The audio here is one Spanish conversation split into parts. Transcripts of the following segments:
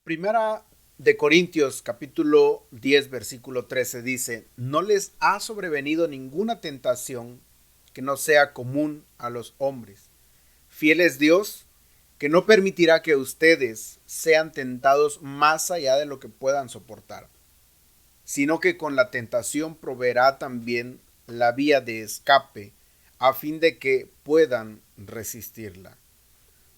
Primera de Corintios capítulo 10 versículo 13 dice: No les ha sobrevenido ninguna tentación que no sea común a los hombres. Fiel es Dios, que no permitirá que ustedes sean tentados más allá de lo que puedan soportar, sino que con la tentación proveerá también la vía de escape, a fin de que puedan resistirla.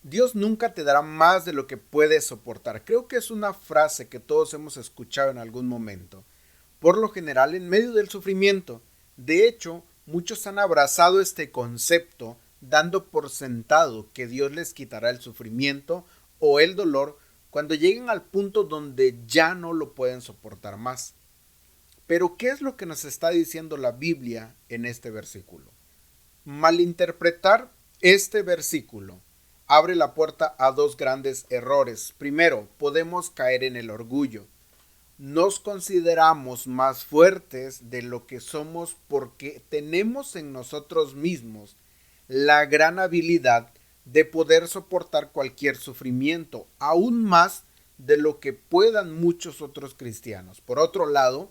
Dios nunca te dará más de lo que puedes soportar. Creo que es una frase que todos hemos escuchado en algún momento. Por lo general, en medio del sufrimiento. De hecho, muchos han abrazado este concepto dando por sentado que Dios les quitará el sufrimiento o el dolor cuando lleguen al punto donde ya no lo pueden soportar más. Pero ¿qué es lo que nos está diciendo la Biblia en este versículo? Malinterpretar este versículo abre la puerta a dos grandes errores. Primero, podemos caer en el orgullo. Nos consideramos más fuertes de lo que somos porque tenemos en nosotros mismos la gran habilidad de poder soportar cualquier sufrimiento, aún más de lo que puedan muchos otros cristianos. Por otro lado,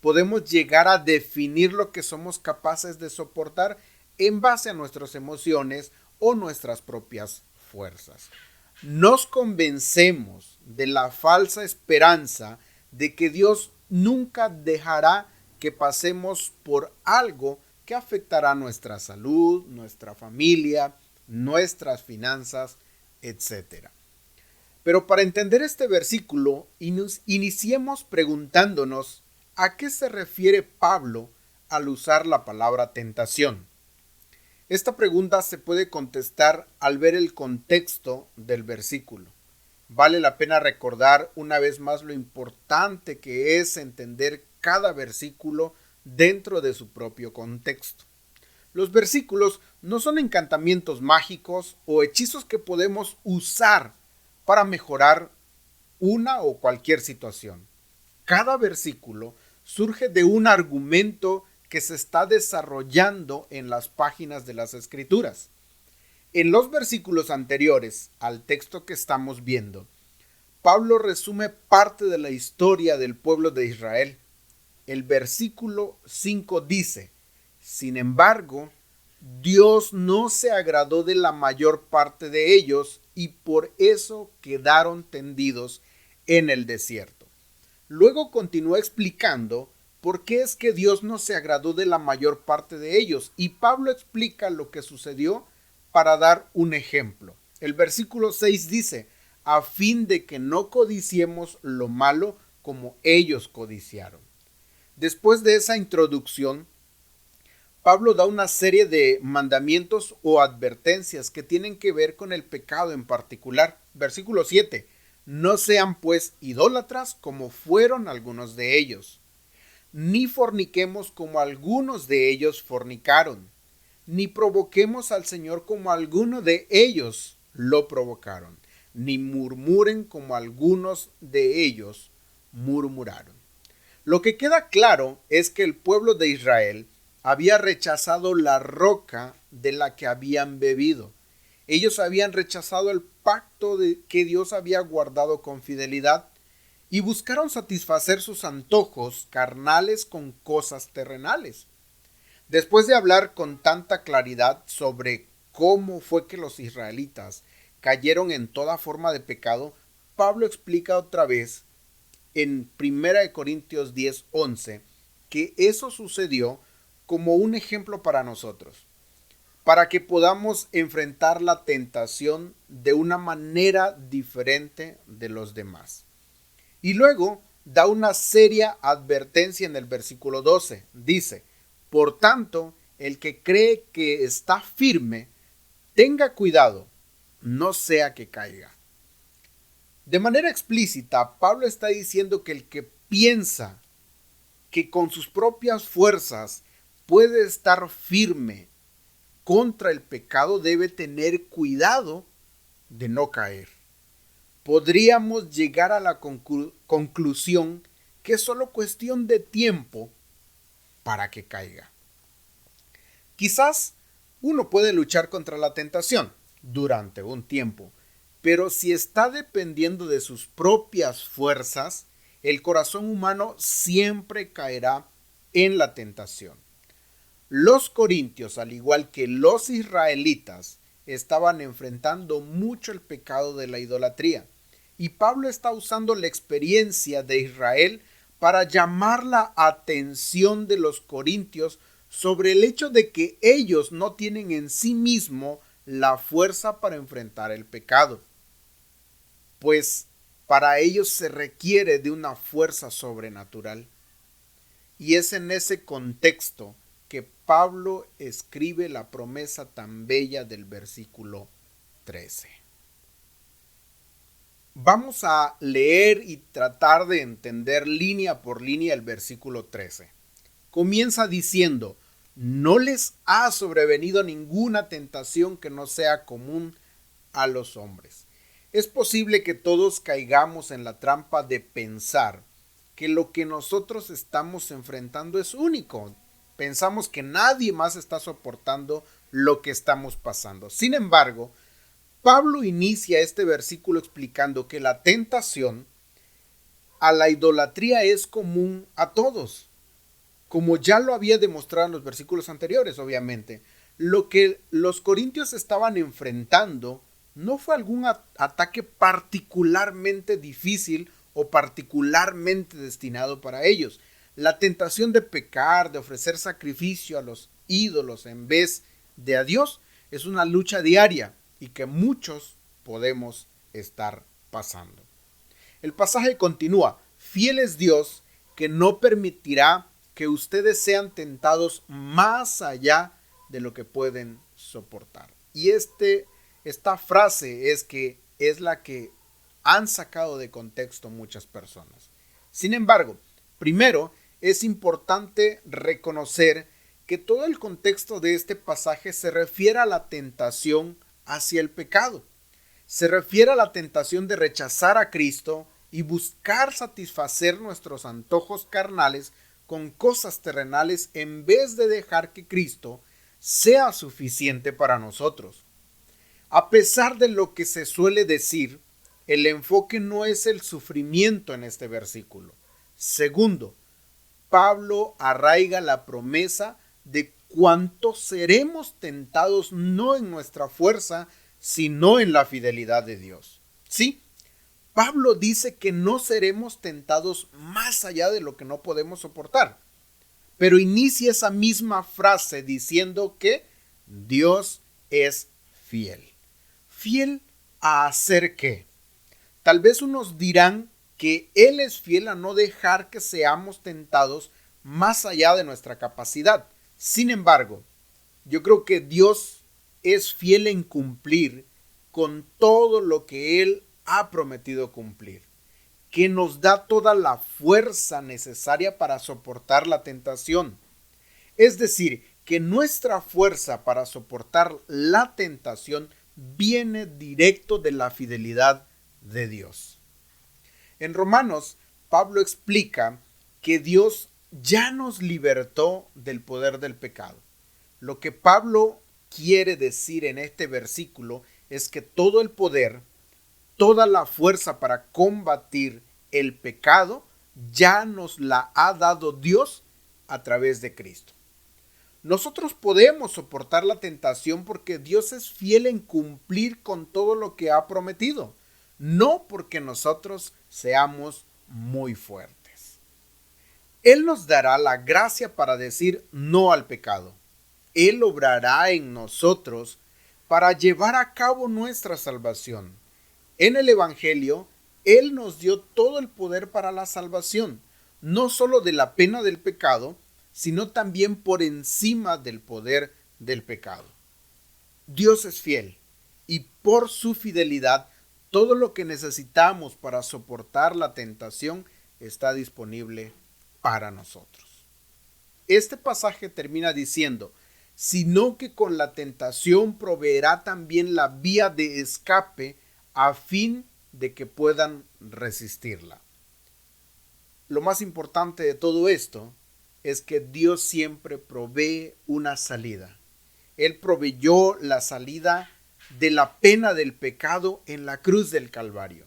podemos llegar a definir lo que somos capaces de soportar en base a nuestras emociones o nuestras propias fuerzas. Nos convencemos de la falsa esperanza de que Dios nunca dejará que pasemos por algo que afectará nuestra salud, nuestra familia, nuestras finanzas, etcétera. Pero para entender este versículo, iniciemos preguntándonos a qué se refiere Pablo al usar la palabra tentación. Esta pregunta se puede contestar al ver el contexto del versículo. Vale la pena recordar una vez más lo importante que es entender cada versículo dentro de su propio contexto. Los versículos no son encantamientos mágicos o hechizos que podemos usar para mejorar una o cualquier situación. Cada versículo surge de un argumento que se está desarrollando en las páginas de las Escrituras. En los versículos anteriores al texto que estamos viendo, Pablo resume parte de la historia del pueblo de Israel. El versículo 5 dice: Sin embargo, Dios no se agradó de la mayor parte de ellos y por eso quedaron tendidos en el desierto. Luego continúa explicando por qué es que Dios no se agradó de la mayor parte de ellos, y Pablo explica lo que sucedió para dar un ejemplo. El versículo 6 dice: a fin de que no codiciemos lo malo como ellos codiciaron. Después de esa introducción, Pablo da una serie de mandamientos o advertencias que tienen que ver con el pecado en particular. Versículo 7. No sean pues idólatras como fueron algunos de ellos, ni forniquemos como algunos de ellos fornicaron, ni provoquemos al Señor como algunos de ellos lo provocaron, ni murmuren como algunos de ellos murmuraron. Lo que queda claro es que el pueblo de Israel había rechazado la roca de la que habían bebido. Ellos habían rechazado el pacto que Dios había guardado con fidelidad y buscaron satisfacer sus antojos carnales con cosas terrenales. Después de hablar con tanta claridad sobre cómo fue que los israelitas cayeron en toda forma de pecado, Pablo explica otra vez en 1 Corintios 10:11 que eso sucedió como un ejemplo para nosotros, para que podamos enfrentar la tentación de una manera diferente de los demás. Y luego da una seria advertencia en el versículo 12. Dice: por tanto, el que cree que está firme, tenga cuidado, no sea que caiga. De manera explícita, Pablo está diciendo que el que piensa que con sus propias fuerzas puede estar firme contra el pecado debe tener cuidado de no caer. Podríamos llegar a la conclusión que es solo cuestión de tiempo para que caiga. Quizás uno puede luchar contra la tentación durante un tiempo, Pero si está dependiendo de sus propias fuerzas, el corazón humano siempre caerá en la tentación. Los corintios, al igual que los israelitas, estaban enfrentando mucho el pecado de la idolatría. Y Pablo está usando la experiencia de Israel para llamar la atención de los corintios sobre el hecho de que ellos no tienen en sí mismo la fuerza para enfrentar el pecado. Pues para ellos se requiere de una fuerza sobrenatural. Y es en ese contexto que Pablo escribe la promesa tan bella del versículo 13. Vamos a leer y tratar de entender línea por línea el versículo 13. Comienza diciendo: no les ha sobrevenido ninguna tentación que no sea común a los hombres. Es posible que todos caigamos en la trampa de pensar que lo que nosotros estamos enfrentando es único. Pensamos que nadie más está soportando lo que estamos pasando. Sin embargo, Pablo inicia este versículo explicando que la tentación a la idolatría es común a todos, como ya lo había demostrado en los versículos anteriores, obviamente. Lo que los corintios estaban enfrentando no fue algún ataque particularmente difícil o particularmente destinado para ellos. La tentación de pecar, de ofrecer sacrificio a los ídolos en vez de a Dios, es una lucha diaria y que muchos podemos estar pasando. El pasaje continúa: fiel es Dios, que no permitirá que ustedes sean tentados más allá de lo que pueden soportar. Y esta frase es la que han sacado de contexto muchas personas. Sin embargo, primero es importante reconocer que todo el contexto de este pasaje se refiere a la tentación hacia el pecado. Se refiere a la tentación de rechazar a Cristo y buscar satisfacer nuestros antojos carnales con cosas terrenales en vez de dejar que Cristo sea suficiente para nosotros. A pesar de lo que se suele decir, el enfoque no es el sufrimiento en este versículo. Segundo, Pablo arraiga la promesa de cuánto seremos tentados no en nuestra fuerza, sino en la fidelidad de Dios. Sí, Pablo dice que no seremos tentados más allá de lo que no podemos soportar, pero inicia esa misma frase diciendo que Dios es fiel. ¿Fiel a hacer qué? Tal vez unos dirán que Él es fiel a no dejar que seamos tentados más allá de nuestra capacidad. Sin embargo, yo creo que Dios es fiel en cumplir con todo lo que Él ha prometido cumplir, que nos da toda la fuerza necesaria para soportar la tentación. Es decir, que nuestra fuerza para soportar la tentación viene directo de la fidelidad de Dios. En Romanos, Pablo explica que Dios ya nos libertó del poder del pecado. Lo que Pablo quiere decir en este versículo es que todo el poder, toda la fuerza para combatir el pecado, ya nos la ha dado Dios a través de Cristo. Nosotros podemos soportar la tentación porque Dios es fiel en cumplir con todo lo que ha prometido, no porque nosotros seamos muy fuertes. Él nos dará la gracia para decir no al pecado. Él obrará en nosotros para llevar a cabo nuestra salvación. En el Evangelio, Él nos dio todo el poder para la salvación, no solo de la pena del pecado, sino también por encima del poder del pecado. Dios es fiel y por su fidelidad todo lo que necesitamos para soportar la tentación está disponible para nosotros. Este pasaje termina diciendo: sino que con la tentación proveerá también la vía de escape a fin de que puedan resistirla. Lo más importante de todo esto es que Dios siempre provee una salida. Él proveyó la salida de la pena del pecado en la cruz del Calvario.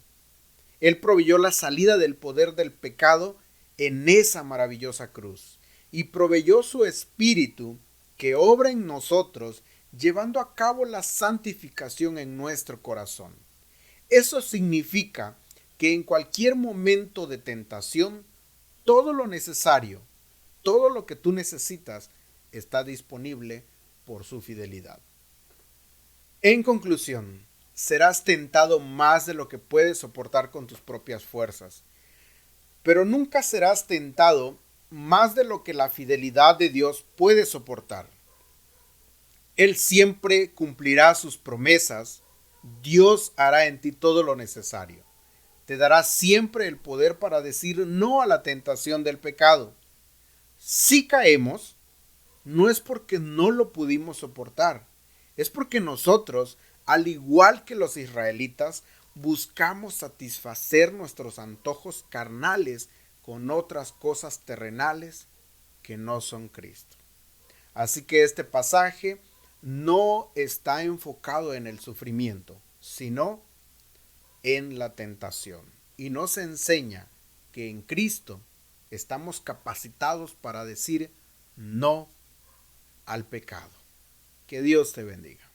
Él proveyó la salida del poder del pecado en esa maravillosa cruz y proveyó su Espíritu que obra en nosotros, llevando a cabo la santificación en nuestro corazón. Eso significa que en cualquier momento de tentación, todo lo necesario, todo lo que tú necesitas, está disponible por su fidelidad. En conclusión, serás tentado más de lo que puedes soportar con tus propias fuerzas, pero nunca serás tentado más de lo que la fidelidad de Dios puede soportar. Él siempre cumplirá sus promesas. Dios hará en ti todo lo necesario. Te dará siempre el poder para decir no a la tentación del pecado. Si caemos, no es porque no lo pudimos soportar, es porque nosotros, al igual que los israelitas, buscamos satisfacer nuestros antojos carnales con otras cosas terrenales que no son Cristo. Así que este pasaje no está enfocado en el sufrimiento, sino en la tentación. Y nos enseña que en Cristo estamos capacitados para decir no al pecado. Que Dios te bendiga.